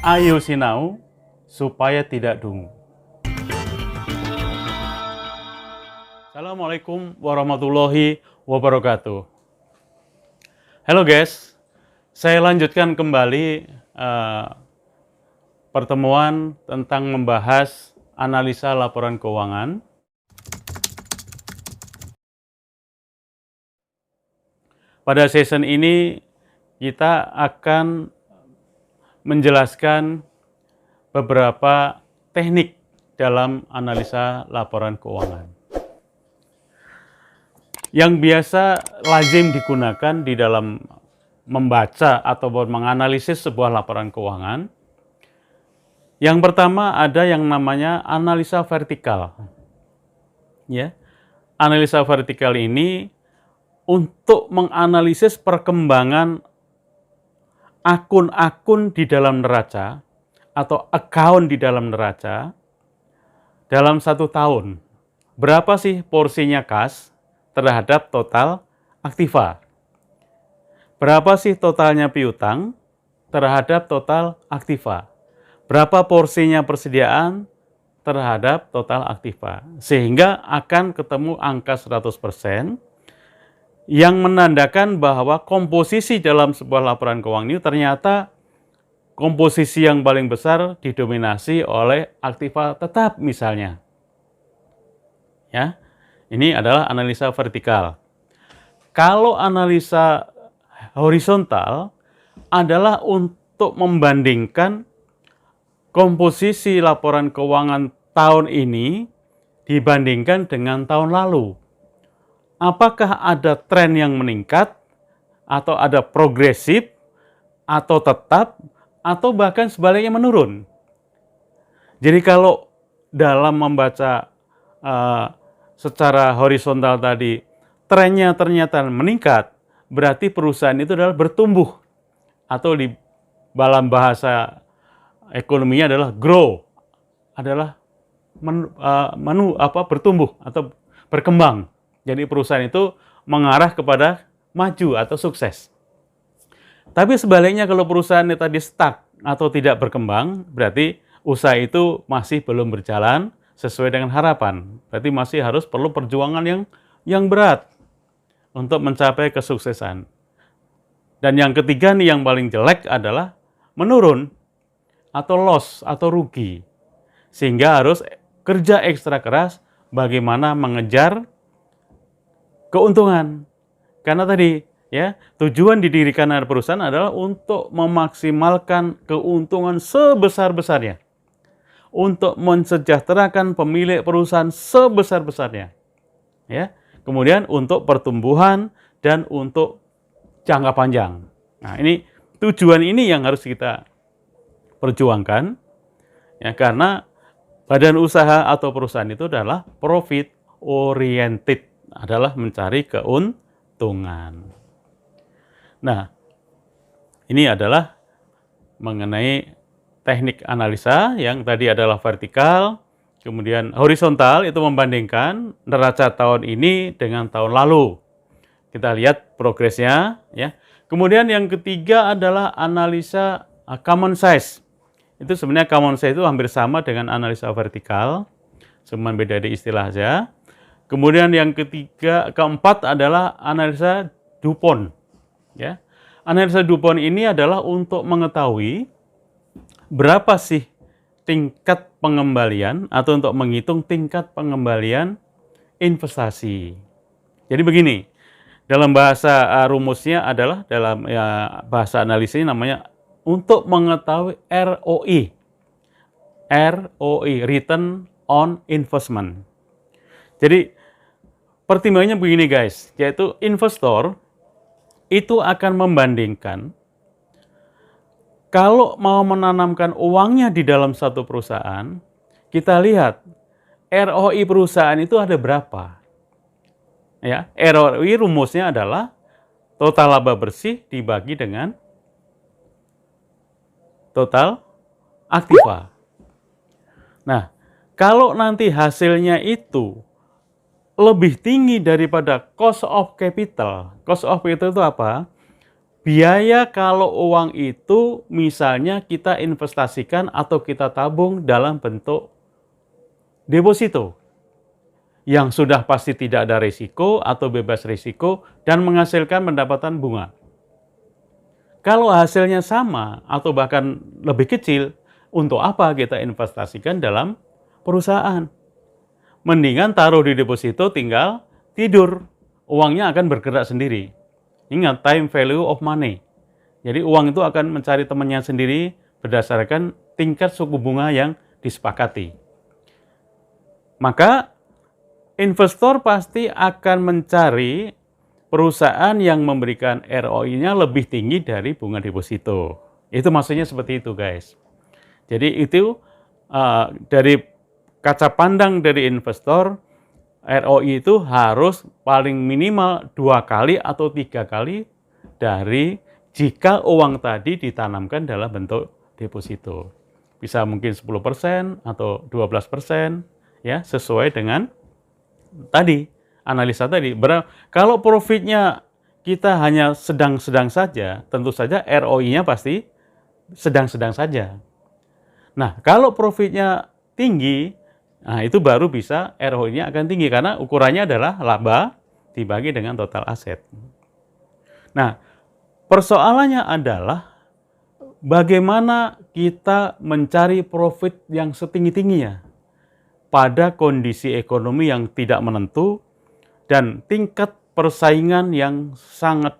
Ayo sinau supaya tidak dungu. Assalamualaikum warahmatullahi wabarakatuh. Halo guys, saya lanjutkan kembali pertemuan tentang membahas analisa laporan keuangan. Pada session ini kita akan menjelaskan beberapa teknik dalam analisa laporan keuangan yang biasa lazim digunakan di dalam membaca ataupun menganalisis sebuah laporan keuangan. Yang pertama ada yang namanya analisa vertikal. Ya. Analisa vertikal ini untuk menganalisis perkembangan akun-akun di dalam neraca atau account di dalam neraca dalam 1 tahun. Berapa sih porsinya kas terhadap total aktiva? Berapa sih totalnya piutang terhadap total aktiva? Berapa porsinya persediaan terhadap total aktiva? Sehingga akan ketemu angka 100% yang menandakan bahwa komposisi dalam sebuah laporan keuangan ini ternyata komposisi yang paling besar didominasi oleh aktiva tetap misalnya. Ya, ini adalah analisa vertikal. Kalau analisa horizontal adalah untuk membandingkan komposisi laporan keuangan tahun ini dibandingkan dengan tahun lalu. Apakah ada tren yang meningkat, atau ada progresif, atau tetap, atau bahkan sebaliknya menurun. Jadi kalau dalam membaca secara horizontal tadi, trennya ternyata meningkat, berarti perusahaan itu adalah bertumbuh, atau di dalam bahasa ekonominya adalah grow, adalah bertumbuh atau berkembang. Jadi perusahaan itu mengarah kepada maju atau sukses. Tapi sebaliknya kalau perusahaan tadi stuck atau tidak berkembang, berarti usaha itu masih belum berjalan sesuai dengan harapan. Berarti masih harus perlu perjuangan yang berat untuk mencapai kesuksesan. Dan yang ketiga nih yang paling jelek adalah menurun atau loss atau rugi. Sehingga harus kerja ekstra keras bagaimana mengejar keuntungan. Karena tadi ya, tujuan didirikan perusahaan adalah untuk memaksimalkan keuntungan sebesar-besarnya. Untuk mensejahterakan pemilik perusahaan sebesar-besarnya. Ya. Kemudian untuk pertumbuhan dan untuk jangka panjang. Nah, ini tujuan ini yang harus kita perjuangkan. Ya, karena badan usaha atau perusahaan itu adalah profit oriented, adalah mencari keuntungan. Nah, ini adalah mengenai teknik analisa yang tadi adalah vertikal, kemudian horizontal itu membandingkan neraca tahun ini dengan tahun lalu. Kita lihat progresnya ya. Kemudian yang ketiga adalah analisa common size. Itu sebenarnya common size itu hampir sama dengan analisa vertikal, cuma beda di istilah saja. Kemudian yang keempat adalah analisa DuPont. Ya. Analisa DuPont ini adalah untuk mengetahui berapa sih tingkat pengembalian atau untuk menghitung tingkat pengembalian investasi. Jadi begini, dalam bahasa rumusnya adalah dalam bahasa analisisnya namanya untuk mengetahui ROI. ROI, Return on Investment. Jadi pertimbangannya begini guys, yaitu investor itu akan membandingkan kalau mau menanamkan uangnya di dalam satu perusahaan, kita lihat ROI perusahaan itu ada berapa. Ya, ROI rumusnya adalah total laba bersih dibagi dengan total aktiva. Nah, kalau nanti hasilnya itu lebih tinggi daripada cost of capital. Cost of capital itu apa? biaya kalau uang itu misalnya kita investasikan atau kita tabung dalam bentuk deposito yang sudah pasti tidak ada risiko atau bebas risiko dan menghasilkan pendapatan bunga. Kalau hasilnya sama atau bahkan lebih kecil, untuk apa kita investasikan dalam perusahaan? Mendingan taruh di deposito tinggal tidur, uangnya akan bergerak sendiri. Ingat, time value of money. Jadi uang itu akan mencari temannya sendiri berdasarkan tingkat suku bunga yang disepakati. Maka investor pasti akan mencari perusahaan yang memberikan ROI-nya lebih tinggi dari bunga deposito. Itu maksudnya seperti itu, guys. Jadi itu dari kaca pandang dari investor, ROI itu harus paling minimal 2 kali atau 3 kali dari jika uang tadi ditanamkan dalam bentuk deposito. Bisa mungkin 10% atau 12%, ya, sesuai dengan tadi, analisa tadi. Kalau profitnya kita hanya sedang-sedang saja, tentu saja ROI-nya pasti sedang-sedang saja. Nah, kalau profitnya tinggi, nah itu baru bisa ROI-nya akan tinggi karena ukurannya adalah laba dibagi dengan total aset. Nah, persoalannya adalah bagaimana kita mencari profit yang setinggi-tingginya pada kondisi ekonomi yang tidak menentu dan tingkat persaingan yang sangat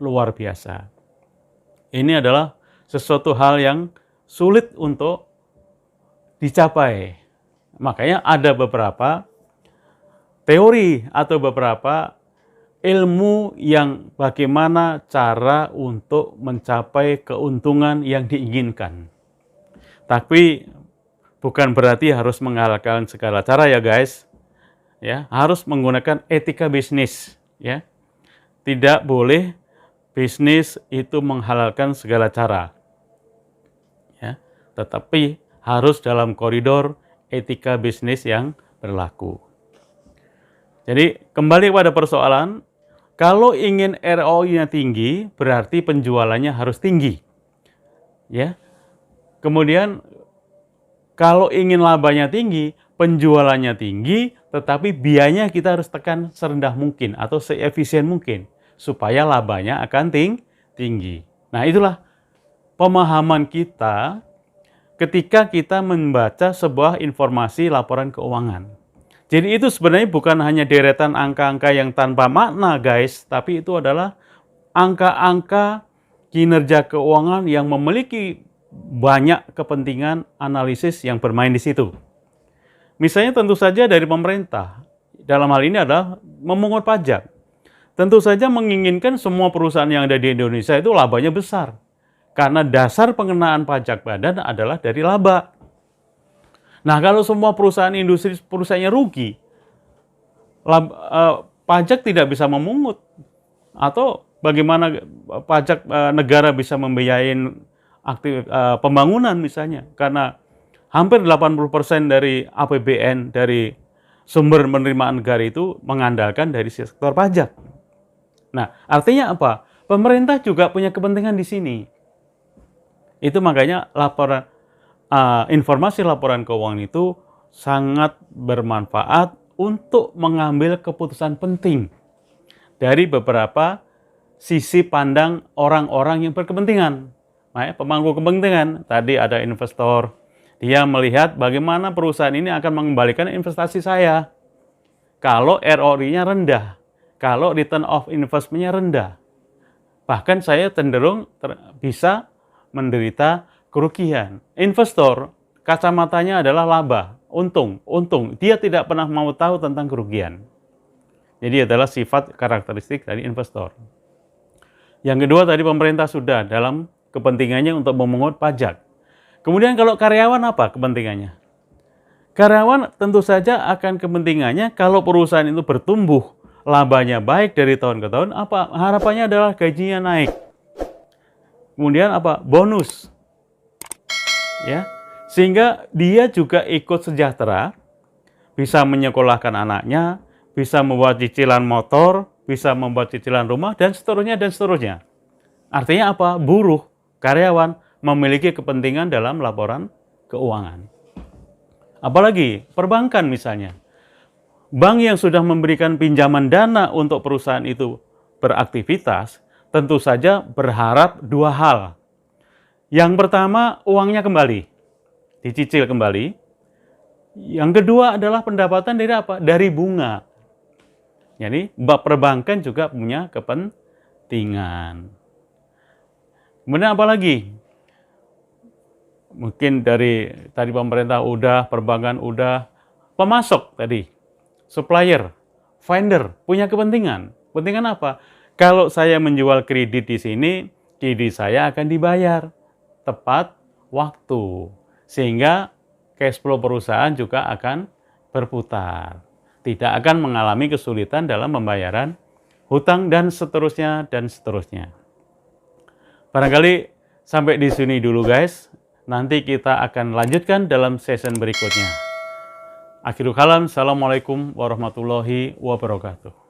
luar biasa. Ini adalah sesuatu hal yang sulit untuk dicapai. Makanya ada beberapa teori atau beberapa ilmu yang bagaimana cara untuk mencapai keuntungan yang diinginkan. Tapi bukan berarti harus mengalahkan segala cara ya guys. Ya, harus menggunakan etika bisnis, ya. Tidak boleh bisnis itu menghalalkan segala cara. Ya, tetapi harus dalam koridor etika bisnis yang berlaku. Jadi kembali pada persoalan, kalau ingin ROI-nya tinggi, berarti penjualannya harus tinggi. Ya. Kemudian kalau ingin labanya tinggi, penjualannya tinggi, tetapi biayanya kita harus tekan serendah mungkin atau seefisien mungkin supaya labanya akan tinggi. Nah, itulah pemahaman kita ketika kita membaca sebuah informasi laporan keuangan. Jadi itu sebenarnya bukan hanya deretan angka-angka yang tanpa makna, guys, tapi itu adalah angka-angka kinerja keuangan yang memiliki banyak kepentingan analisis yang bermain di situ. Misalnya tentu saja dari pemerintah, dalam hal ini adalah memungut pajak. Tentu saja menginginkan semua perusahaan yang ada di Indonesia itu labanya besar. Karena dasar pengenaan pajak badan adalah dari laba. Nah, kalau semua perusahaan industri perusahaannya rugi, pajak tidak bisa memungut. Atau bagaimana pajak negara bisa membiayain pembangunan misalnya. Karena hampir 80% dari APBN dari sumber penerimaan negara itu mengandalkan dari sektor pajak. Nah, artinya apa? Pemerintah juga punya kepentingan di sini. Itu makanya informasi laporan keuangan itu sangat bermanfaat untuk mengambil keputusan penting dari beberapa sisi pandang orang-orang yang berkepentingan. Nah, pemangku kepentingan, tadi ada investor. Dia melihat bagaimana perusahaan ini akan mengembalikan investasi saya. Kalau ROI-nya rendah, kalau return of investment-nya rendah. Bahkan saya cenderung bisa menderita kerugian. Investor, kacamatanya adalah laba, untung. Dia tidak pernah mau tahu tentang kerugian. Jadi adalah sifat karakteristik dari investor. Yang kedua tadi pemerintah sudah dalam kepentingannya untuk memungut pajak. Kemudian kalau karyawan apa kepentingannya? Karyawan tentu saja akan kepentingannya kalau perusahaan itu bertumbuh, labanya baik dari tahun ke tahun, apa harapannya adalah gajinya naik. Kemudian apa? Bonus. Ya. Sehingga dia juga ikut sejahtera, bisa menyekolahkan anaknya, bisa membuat cicilan motor, bisa membuat cicilan rumah dan seterusnya dan seterusnya. Artinya apa? Buruh, karyawan memiliki kepentingan dalam laporan keuangan. Apalagi perbankan misalnya. Bank yang sudah memberikan pinjaman dana untuk perusahaan itu beraktivitas, tentu saja berharap dua hal. Yang pertama, uangnya kembali, dicicil kembali. Yang kedua adalah pendapatan dari apa? Dari bunga. Jadi, perbankan juga punya kepentingan. Kemudian apa lagi? Mungkin dari tadi pemerintah udah, perbankan udah, pemasok tadi, supplier, vendor punya kepentingan. Kepentingan apa? Kalau saya menjual kredit di sini, kredit saya akan dibayar tepat waktu. Sehingga cash flow perusahaan juga akan berputar. Tidak akan mengalami kesulitan dalam pembayaran hutang dan seterusnya dan seterusnya. Barangkali sampai di sini dulu guys. Nanti kita akan lanjutkan dalam season berikutnya. Akhirul kalam, assalamualaikum warahmatullahi wabarakatuh.